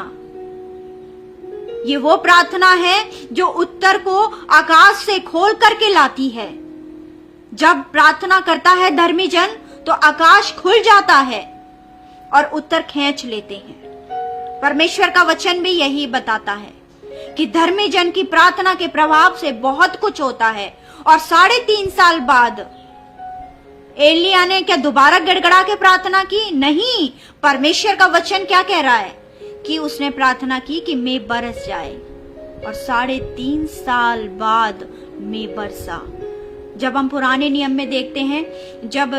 ये वो प्रार्थना है जो उत्तर को आकाश से खोल करके लाती है। जब प्रार्थना करता है धर्मी जन तो आकाश खुल जाता है और उत्तर खींच लेते हैं। परमेश्वर का वचन भी यही बताता है कि धर्मी जन की प्रार्थना के प्रभाव से बहुत कुछ होता है। और 3.5 साल बाद एलिया ने क्या दोबारा गिड़गिड़ा के प्रार्थना की? नहीं। परमेश्वर का वचन क्या कह रहा है कि उसने प्रार्थना की कि मैं बरस जाए, और 3.5 साल बाद मैं बरसा। जब हम पुराने नियम में देखते हैं, जब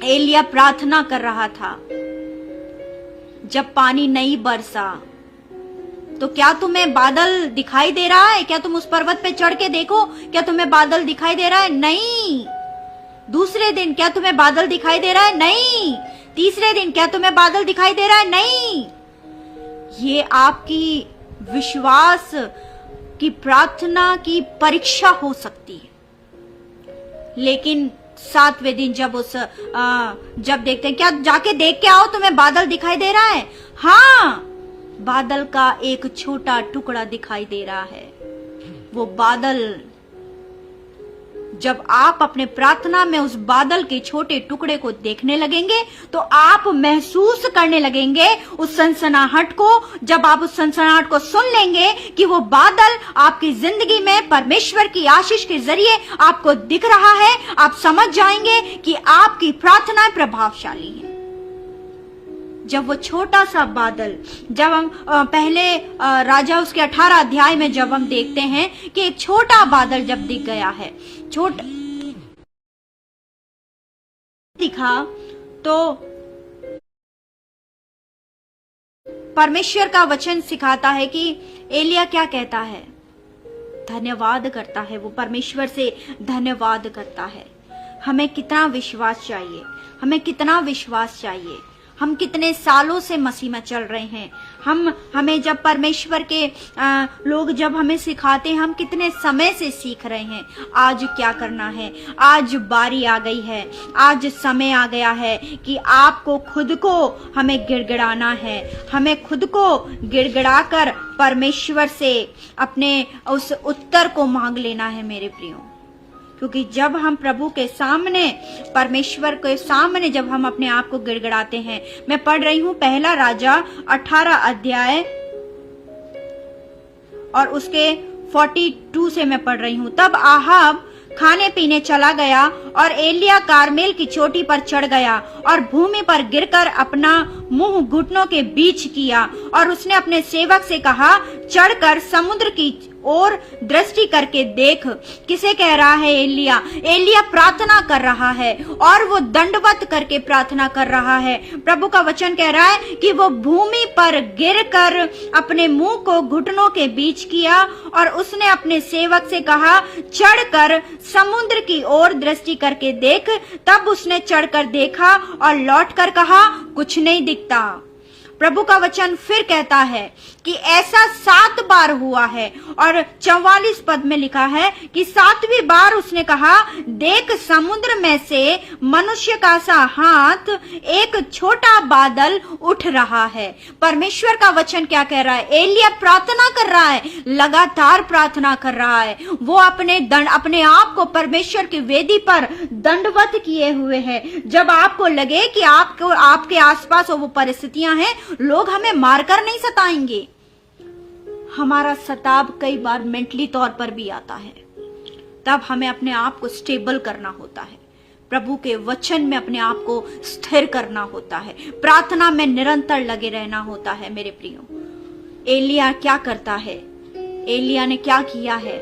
एलिया प्रार्थना कर रहा था, जब पानी नहीं बरसा, तो क्या तुम्हें बादल दिखाई दे रहा है? क्या तुम उस पर्वत पे चढ़ के देखो, क्या तुम्हें बादल दिखाई दे रहा है? नहीं। दूसरे दिन क्या तुम्हें बादल दिखाई दे रहा है? नहीं। तीसरे दिन क्या तुम्हें बादल दिखाई दे रहा है? नहीं। ये आपकी विश्वास की प्रार्थना की परीक्षा हो सकती है। लेकिन 7वें दिन जब देखते हैं, क्या जाके देख के आओ तुम्हें बादल दिखाई दे रहा है? हाँ, बादल का एक छोटा टुकड़ा दिखाई दे रहा है। वो बादल जब आप अपने प्रार्थना में उस बादल के छोटे टुकड़े को देखने लगेंगे तो आप महसूस करने लगेंगे उस सनसनाहट को। जब आप उस सनसनाहट को सुन लेंगे कि वो बादल आपकी जिंदगी में परमेश्वर की आशीष के जरिए आपको दिख रहा है, आप समझ जाएंगे कि आपकी प्रार्थना प्रभावशाली है। जब वो छोटा सा बादल, जब हम पहले राजा उसके 18 अध्याय में जब हम देखते हैं कि एक छोटा बादल जब दिख गया है, छोटा दिखा, तो परमेश्वर का वचन सिखाता है कि एलिया क्या कहता है, धन्यवाद करता है। वो परमेश्वर से धन्यवाद करता है। हमें कितना विश्वास चाहिए, हमें कितना विश्वास चाहिए। हम कितने सालों से मसीह में चल रहे हैं। हमें जब परमेश्वर के लोग जब हमें सिखाते हैं, हम कितने समय से सीख रहे हैं। आज क्या करना है, आज बारी आ गई है, आज समय आ गया है कि आपको खुद को हमें गिड़गिड़ाना है। हमें खुद को गिड़गिड़ाकर परमेश्वर से अपने उस उत्तर को मांग लेना है मेरे प्रियो। क्योंकि जब हम प्रभु के सामने, परमेश्वर के सामने जब हम अपने आप को गिड़गिड़ाते हैं, मैं पढ़ रही हूं पहला राजा 18 अध्याय और उसके 42 से मैं पढ़ रही हूं। तब आहाब खाने पीने चला गया और एलिया कारमेल की चोटी पर चढ़ गया और भूमि पर गिरकर अपना मुंह घुटनों के बीच किया और उसने अपने सेवक से कहा, चढ़कर समुद्र की ओर दृष्टि करके देख। किसे कह रहा है? एलिया। एलिया प्रार्थना कर रहा है और वो दंडवत करके प्रार्थना कर रहा है। प्रभु का वचन कह रहा है कि वो भूमि पर गिरकर अपने मुंह को घुटनों के बीच किया और उसने अपने सेवक से कहा, चढ़कर समुद्र की ओर दृष्टि करके देख। तब उसने चढ़कर देखा और लौटकर कहा, कुछ नहीं दिखता। प्रभु का वचन फिर कहता है कि ऐसा 7 बार हुआ है और 44 पद में लिखा है कि 7वीं बार उसने कहा, देख समुद्र में से मनुष्य का सा हाथ एक छोटा बादल उठ रहा है। परमेश्वर का वचन क्या कह रहा है? एलिया प्रार्थना कर रहा है, लगातार प्रार्थना कर रहा है। वो अपने आप को परमेश्वर की वेदी पर दंडवत किए हुए है। जब आपको लगे कि आपके आसपास वो परिस्थितियां हैं, लोग हमें मारकर नहीं सताएंगे। हमारा सताव कई बार मेंटली तौर पर भी आता है। तब हमें अपने आप को स्टेबल करना होता है, प्रभु के वचन में अपने आप को स्थिर करना होता है, प्रार्थना में निरंतर लगे रहना होता है। मेरे प्रियो, एलिया क्या करता है? एलिया ने क्या किया है?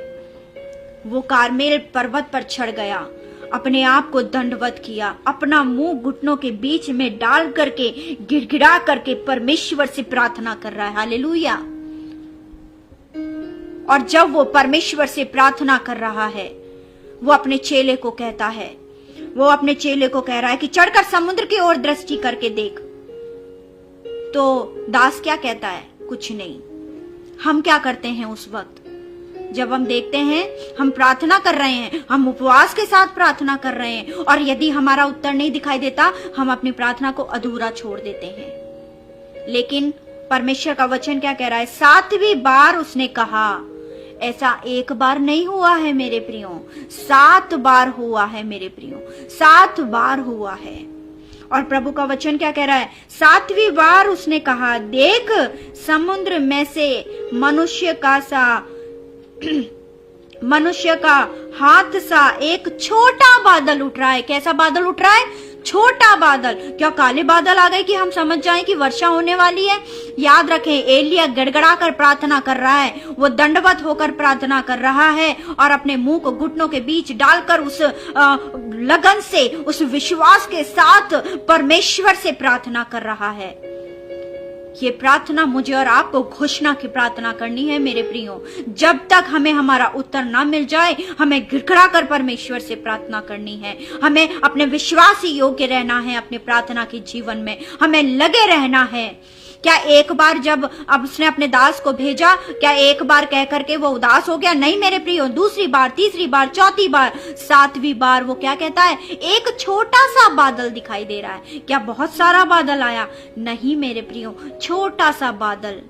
वो कारमेल पर्वत पर चढ़ गया, अपने आप को दंडवत किया, अपना मुंह घुटनों के बीच में डाल करके गिड़गिड़ा करके परमेश्वर से प्रार्थना कर रहा है। हालेलुया। और जब वो परमेश्वर से प्रार्थना कर रहा है, वो अपने चेले को कहता है, वो अपने चेले को कह रहा है कि चढ़कर समुद्र की ओर दृष्टि करके देख। तो दास क्या कहता है? कुछ नहीं। हम क्या करते हैं उस वक्त जब हम देखते हैं, हम प्रार्थना कर रहे हैं, हम उपवास के साथ प्रार्थना कर रहे हैं और यदि हमारा उत्तर नहीं दिखाई देता, हम अपनी प्रार्थना को अधूरा छोड़ देते हैं। लेकिन परमेश्वर का वचन क्या कह रहा है? 7वीं बार उसने कहा। ऐसा एक बार नहीं हुआ है मेरे प्रियो, 7 बार हुआ है मेरे प्रियो, 7 बार हुआ है। और प्रभु का वचन क्या कह रहा है? 7वीं बार उसने कहा, देख समुद्र में से मनुष्य का हाथ सा एक छोटा बादल उठ रहा है। कैसा बादल उठ रहा है? छोटा बादल। क्या काले बादल आ गए कि हम समझ जाएं कि वर्षा होने वाली है? याद रखें, एलिया गड़गड़ा कर प्रार्थना कर रहा है, वो दंडवत होकर प्रार्थना कर रहा है और अपने मुंह को घुटनों के बीच डालकर उस लगन से, उस विश्वास के साथ परमेश्वर से प्रार्थना कर रहा है। ये प्रार्थना मुझे और आपको घोषणा की प्रार्थना करनी है मेरे प्रियो। जब तक हमें हमारा उत्तर ना मिल जाए, हमें गिड़गिड़ा कर परमेश्वर से प्रार्थना करनी है। हमें अपने विश्वासी योग्य रहना है। अपने प्रार्थना के जीवन में हमें लगे रहना है। क्या एक बार जब अब उसने अपने दास को भेजा, क्या एक बार कह करके वो उदास हो गया? नहीं मेरे प्रियो, दूसरी बार, तीसरी बार, चौथी बार, 7वीं बार वो क्या कहता है? एक छोटा सा बादल दिखाई दे रहा है। क्या बहुत सारा बादल आया? नहीं मेरे प्रियो, छोटा सा बादल।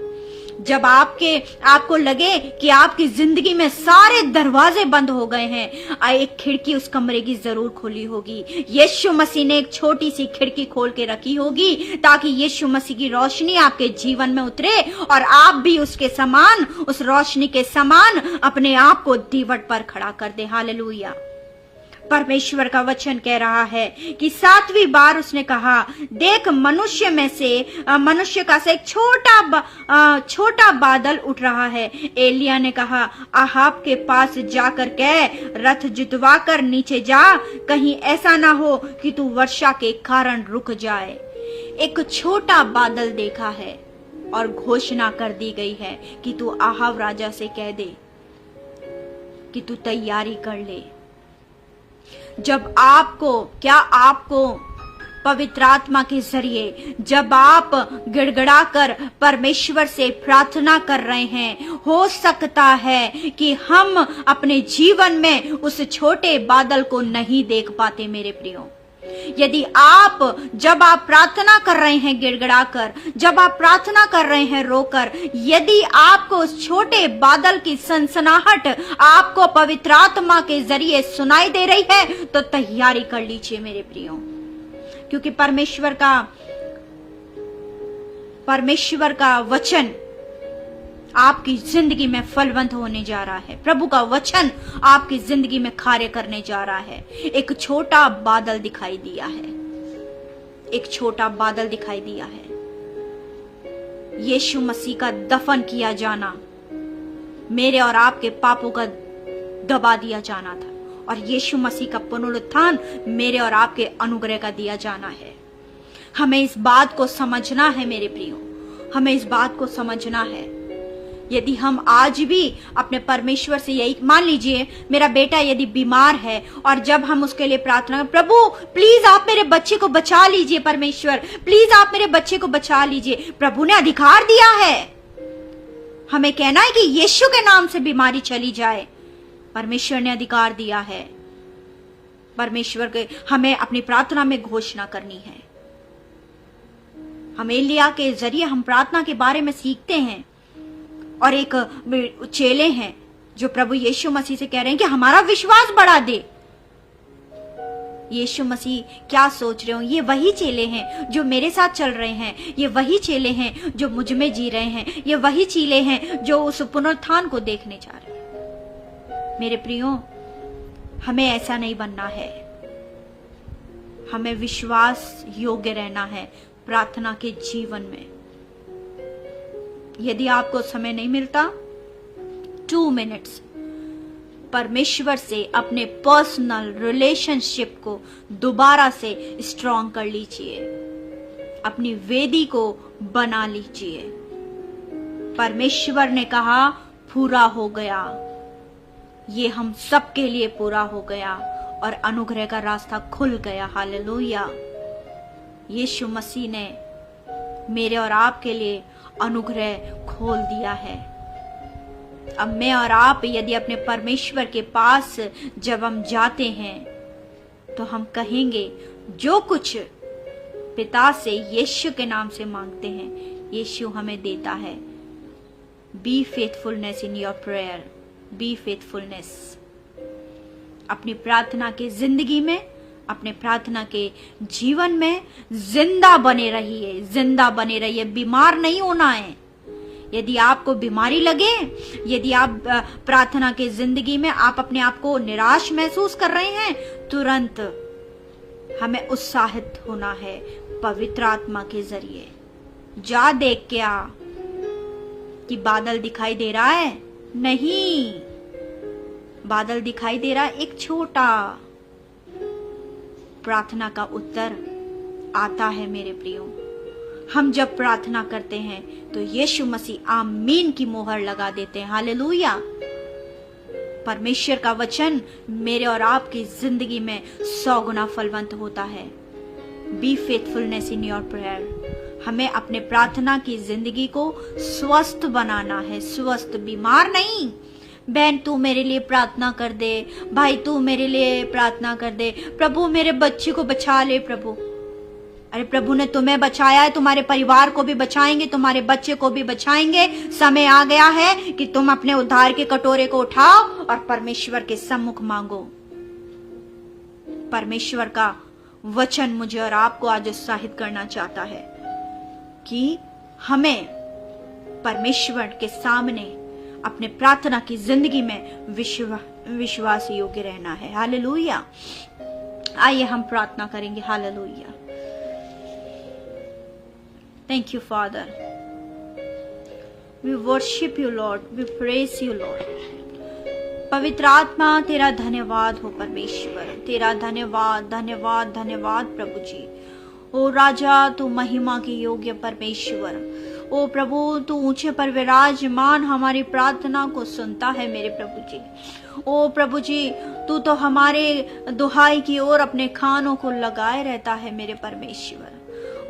जब आपको लगे कि आपकी जिंदगी में सारे दरवाजे बंद हो गए हैं, एक खिड़की उस कमरे की जरूर खुली होगी। यीशु मसीह ने एक छोटी सी खिड़की खोल के रखी होगी ताकि यीशु मसीह की रोशनी आपके जीवन में उतरे और आप भी उसके समान, उस रोशनी के समान अपने आप को दीवट पर खड़ा कर दे। हालेलुया। परमेश्वर का वचन कह रहा है कि 7वीं बार उसने कहा, देख मनुष्य का से एक छोटा बादल उठ रहा है। एलिया ने कहा, आहाब के पास जाकर कह, रथ जुतवा कर नीचे जा, कहीं ऐसा ना हो कि तू वर्षा के कारण रुक जाए। एक छोटा बादल देखा है और घोषणा कर दी गई है कि तू आहाब राजा से कह दे कि तू तैयारी कर ले। जब आपको पवित्र आत्मा के जरिए जब आप गिड़गिड़ा कर परमेश्वर से प्रार्थना कर रहे हैं, हो सकता है कि हम अपने जीवन में उस छोटे बादल को नहीं देख पाते। मेरे प्रियो, यदि जब आप प्रार्थना कर रहे हैं गिड़गिड़ा कर, जब आप प्रार्थना कर रहे हैं रोकर, यदि आपको उस छोटे बादल की सनसनाहट आपको पवित्र आत्मा के जरिए सुनाई दे रही है, तो तैयारी कर लीजिए मेरे प्रियो, क्योंकि परमेश्वर का वचन आपकी जिंदगी में फलवंत होने जा रहा है। प्रभु का वचन आपकी जिंदगी में कार्य करने जा रहा है। एक छोटा बादल दिखाई दिया है, एक छोटा बादल दिखाई दिया है। यीशु मसीह का दफन किया जाना मेरे और आपके पापों का दबा दिया जाना था, और यीशु मसीह का पुनरुत्थान मेरे और आपके अनुग्रह का दिया जाना है। हमें इस बात को समझना है मेरे प्रियो, हमें इस बात को समझना है। यदि हम आज भी अपने परमेश्वर से यही, मान लीजिए मेरा बेटा यदि बीमार है और जब हम उसके लिए प्रार्थना, प्रभु प्लीज आप मेरे बच्चे को बचा लीजिए, परमेश्वर प्लीज आप मेरे बच्चे को बचा लीजिए। प्रभु ने अधिकार दिया है, हमें कहना है कि यीशु के नाम से बीमारी चली जाए। परमेश्वर ने अधिकार दिया है। परमेश्वर के हमें अपनी प्रार्थना में घोषणा करनी है। हम एलिया के जरिए हम प्रार्थना के बारे में सीखते हैं, और एक चेले हैं जो प्रभु यीशु मसीह से कह रहे हैं कि हमारा विश्वास बढ़ा दे। यीशु मसीह क्या सोच रहे हो, ये वही चेले हैं जो मेरे साथ चल रहे हैं, ये वही चेले हैं जो मुझ में जी रहे हैं, ये वही चेले हैं जो उस पुनरुत्थान को देखने जा रहे हैं। मेरे प्रियो, हमें ऐसा नहीं बनना है, हमें विश्वास योग्य रहना है प्रार्थना के जीवन में। यदि आपको समय नहीं मिलता, 2 मिनट्स परमेश्वर से अपने पर्सनल रिलेशनशिप को दोबारा से स्ट्रॉन्ग कर लीजिए, अपनी वेदी को बना लीजिए। परमेश्वर ने कहा पूरा हो गया, ये हम सबके लिए पूरा हो गया और अनुग्रह का रास्ता खुल गया। हालेलुया। यीशु मसीह ने मेरे और आपके लिए अनुग्रह खोल दिया है। अब मैं और आप यदि अपने परमेश्वर के पास जब हम जाते हैं तो हम कहेंगे जो कुछ पिता से यीशु के नाम से मांगते हैं यीशु हमें देता है। Be faithfulness in your prayer, be faithfulness. अपनी प्रार्थना की जिंदगी में, अपने प्रार्थना के जीवन में जिंदा बने रहिए, जिंदा बने रहिए। बीमार नहीं होना है। यदि आपको बीमारी लगे, यदि आप प्रार्थना के जिंदगी में आप अपने आप को निराश महसूस कर रहे हैं, तुरंत हमें उत्साहित होना है पवित्र आत्मा के जरिए। जा देख के आ कि बादल दिखाई दे रहा है, नहीं, बादल दिखाई दे रहा है एक छोटा। प्रार्थना का उत्तर आता है मेरे प्रियो। हम जब प्रार्थना करते हैं तो यीशु मसीह आमीन की मोहर लगा देते हैं। हालेलुया। परमेश्वर का वचन मेरे और आपकी जिंदगी में 100 गुना फलवंत होता है। Be faithfulness in your prayer. हमें अपने प्रार्थना की जिंदगी को स्वस्थ बनाना है, स्वस्थ, बीमार नहीं। बहन तू मेरे लिए प्रार्थना कर दे, भाई तू मेरे लिए प्रार्थना कर दे, प्रभु मेरे बच्चे को बचा ले। प्रभु अरे प्रभु ने तुम्हें बचाया है, तुम्हारे परिवार को भी बचाएंगे, तुम्हारे बच्चे को भी बचाएंगे। समय आ गया है कि तुम अपने उद्धार के कटोरे को उठाओ और परमेश्वर के सम्मुख मांगो। परमेश्वर का वचन मुझे और आपको आज उत्साहित करना चाहता है कि हमें परमेश्वर के सामने अपने प्रार्थना की जिंदगी में विश्वास योग्य रहना है। हालेलुया। आइए हम प्रार्थना करेंगे। Hallelujah. Thank you father, we worship you lord, we praise you lord. पवित्र आत्मा तेरा धन्यवाद हो परमेश्वर, तेरा धन्यवाद धन्यवाद धन्यवाद प्रभु जी। ओ राजा तू महिमा की योग्य परमेश्वर, ओ प्रभु तू ऊंचे पर विराजमान हमारी प्रार्थना को सुनता है मेरे प्रभु जी। ओ प्रभु जी तू तो हमारे दुहाई की ओर अपने कानों को लगाए रहता है मेरे परमेश्वर।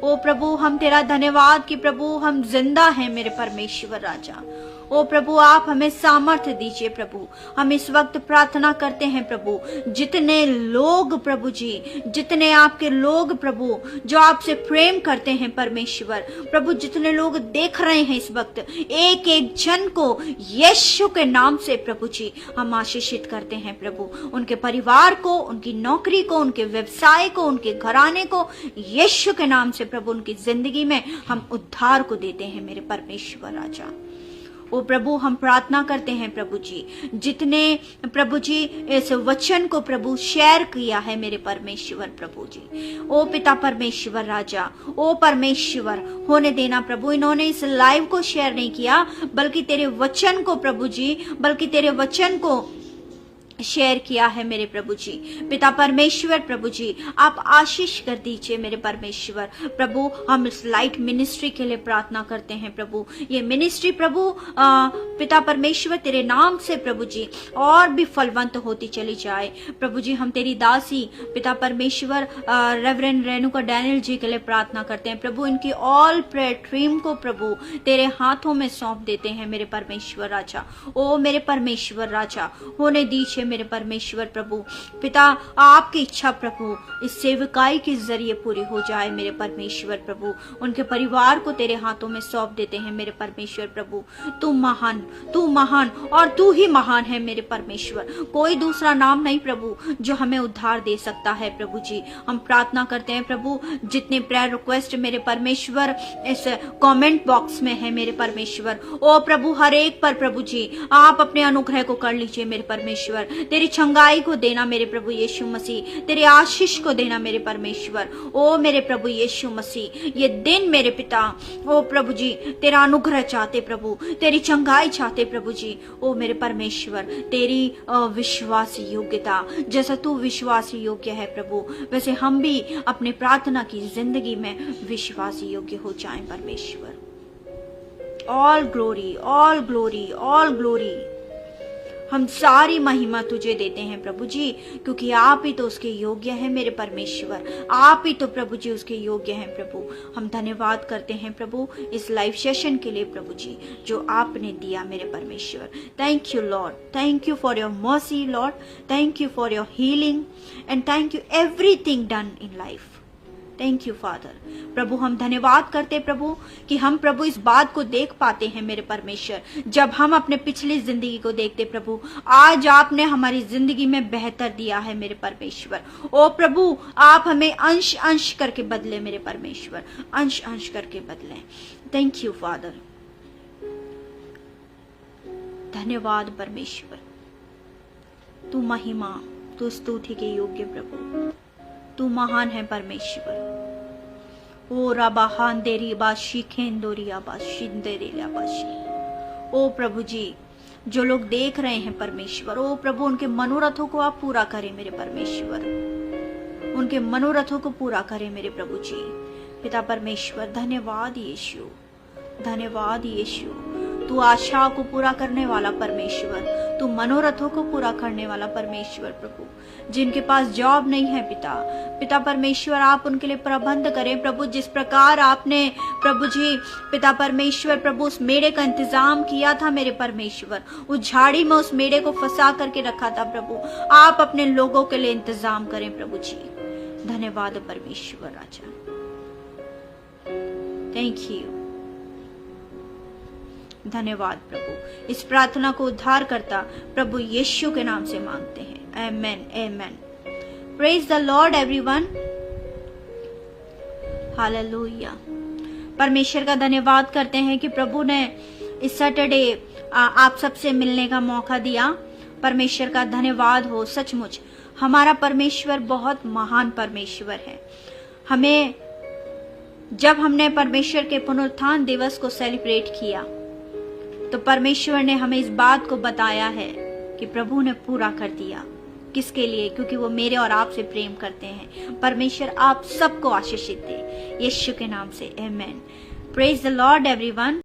ओ प्रभु हम तेरा धन्यवाद कि प्रभु हम जिंदा हैं मेरे परमेश्वर राजा। ओ प्रभु आप हमें सामर्थ्य दीजिए प्रभु। हम इस वक्त प्रार्थना करते हैं प्रभु, जितने लोग प्रभु जी, जितने आपके लोग प्रभु जो आपसे प्रेम करते हैं परमेश्वर, प्रभु जितने लोग देख रहे हैं इस वक्त, एक एक जन को यीशु के नाम से प्रभु जी हम आशीषित करते हैं प्रभु। उनके परिवार को, उनकी नौकरी को, उनके व्यवसाय को, उनके घराने को यीशु के नाम से प्रभु उनकी जिंदगी में हम उद्धार को देते हैं मेरे परमेश्वर राजा। ओ प्रभु हम प्रार्थना करते हैं प्रभु जी, जितने प्रभु जी इस वचन को प्रभु शेयर किया है मेरे परमेश्वर प्रभु जी, ओ पिता परमेश्वर राजा, ओ परमेश्वर होने देना प्रभु। इन्होंने इस लाइव को शेयर नहीं किया बल्कि तेरे वचन को प्रभु जी, बल्कि तेरे वचन को शेयर किया है मेरे प्रभु जी। पिता परमेश्वर प्रभु जी आप आशीष कर दीजिए मेरे परमेश्वर प्रभु। हम इस लाइट मिनिस्ट्री के लिए प्रार्थना करते हैं प्रभु। ये मिनिस्ट्री प्रभु पिता परमेश्वर तेरे नाम से प्रभु जी और भी फलवंत होती चली जाए प्रभु जी। हम तेरी दासी पिता परमेश्वर रेवरेंड रेणुका डैनियल जी के लिए प्रार्थना करते हैं प्रभु। इनकी ऑल प्रेयर टीम को प्रभु तेरे हाथों में सौंप देते हैं मेरे परमेश्वर राजा। ओ मेरे परमेश्वर राजा होने दीजिए मेरे परमेश्वर प्रभु। पिता आपकी इच्छा प्रभु इस सेवकाई के जरिए पूरी हो जाए मेरे परमेश्वर प्रभु। उनके परिवार को तेरे हाथों में सौंप देते हैं मेरे परमेश्वर प्रभु। तू महान और तू ही महान है मेरे परमेश्वर। कोई दूसरा नाम नहीं प्रभु जो हमें उद्धार दे सकता है प्रभु जी। हम प्रार्थना करते हैं प्रभु, जितने प्रेयर रिक्वेस्ट मेरे परमेश्वर इस कमेंट बॉक्स में है मेरे परमेश्वर, ओ प्रभु हर एक पर प्रभु जी आप अपने अनुग्रह को कर लीजिए मेरे परमेश्वर। तेरी छंगाई को देना मेरे प्रभु यीशु मसीह, तेरे आशीष को देना मेरे परमेश्वर। ओ मेरे प्रभु यीशु मसीह, ये दिन मेरे पिता ओ प्रभु जी तेरा अनुग्रह चाहते प्रभु, तेरी छंगाई चाहते प्रभु जी। ओ मेरे परमेश्वर तेरी विश्वास योग्यता, जैसा तू विश्वास योग्य है प्रभु वैसे हम भी अपने प्रार्थना की जिंदगी में विश्वास योग्य हो जाएं परमेश्वर। All glory all glory all glory, हम सारी महिमा तुझे देते हैं प्रभु जी, क्योंकि आप ही तो उसके योग्य हैं मेरे परमेश्वर। आप ही तो प्रभु जी उसके योग्य हैं प्रभु। हम धन्यवाद करते हैं प्रभु इस लाइव सेशन के लिए प्रभु जी जो आपने दिया मेरे परमेश्वर। Thank you lord, thank you for your mercy lord, thank you for your healing and thank you everything done in life. Thank you father. प्रभु हम धन्यवाद करते प्रभु कि हम प्रभु इस बात को देख पाते हैं मेरे परमेश्वर, जब हम अपने पिछली जिंदगी को देखते प्रभु, आज आपने हमारी जिंदगी में बेहतर दिया है मेरे परमेश्वर। ओ प्रभु आप हमें अंश अंश करके बदले मेरे परमेश्वर, अंश अंश करके बदले। थैंक यू फादर, धन्यवाद परमेश्वर। तू महिमा, तू स्तुति के योग्य प्रभु, तू महान है परमेश्वर। ओ रबाहान देरी बाशी खेंदोरिया बाशी देरिया बाशी। ओ प्रभु जी जो लोग देख रहे हैं परमेश्वर, ओ प्रभु उनके मनोरथों को आप पूरा करें मेरे परमेश्वर, उनके मनोरथों को पूरा करें मेरे प्रभु जी। पिता परमेश्वर धन्यवाद यीशु, धन्यवाद यीशु। तू आशा को पूरा करने वाला परमेश्वर, तू मनोरथों को पूरा करने वाला परमेश्वर प्रभु। जिनके पास जॉब नहीं है पिता परमेश्वर आप उनके लिए प्रबंध करें प्रभु। जिस प्रकार आपने प्रभु जी पिता परमेश्वर प्रभु उस मेढ़े का इंतजाम किया था मेरे परमेश्वर, उस झाड़ी में उस मेढ़े को फंसा करके रखा था प्रभु, आप अपने लोगों के लिए इंतजाम करें प्रभु जी। धन्यवाद परमेश्वर राजा, थैंक यू। धन्यवाद प्रभु। इस प्रार्थना को उद्धार करता प्रभु यीशु के नाम से मांगते हैं। Amen amen. Praise the lord everyone. Hallelujah. परमेश्वर का धन्यवाद करते हैं कि प्रभु ने इस सैटरडे आप सबसे मिलने का मौका दिया। परमेश्वर का धन्यवाद हो। सचमुच हमारा परमेश्वर बहुत महान परमेश्वर है। हमें जब हमने परमेश्वर के पुनरुत्थान दिवस को सेलिब्रेट किया तो परमेश्वर ने हमें इस बात को बताया है कि प्रभु ने पूरा कर दिया। किसके लिए? क्योंकि वो मेरे और आप से प्रेम करते हैं। परमेश्वर आप सबको आशीषित दे यीशु के नाम से। Amen. Praise the lord everyone.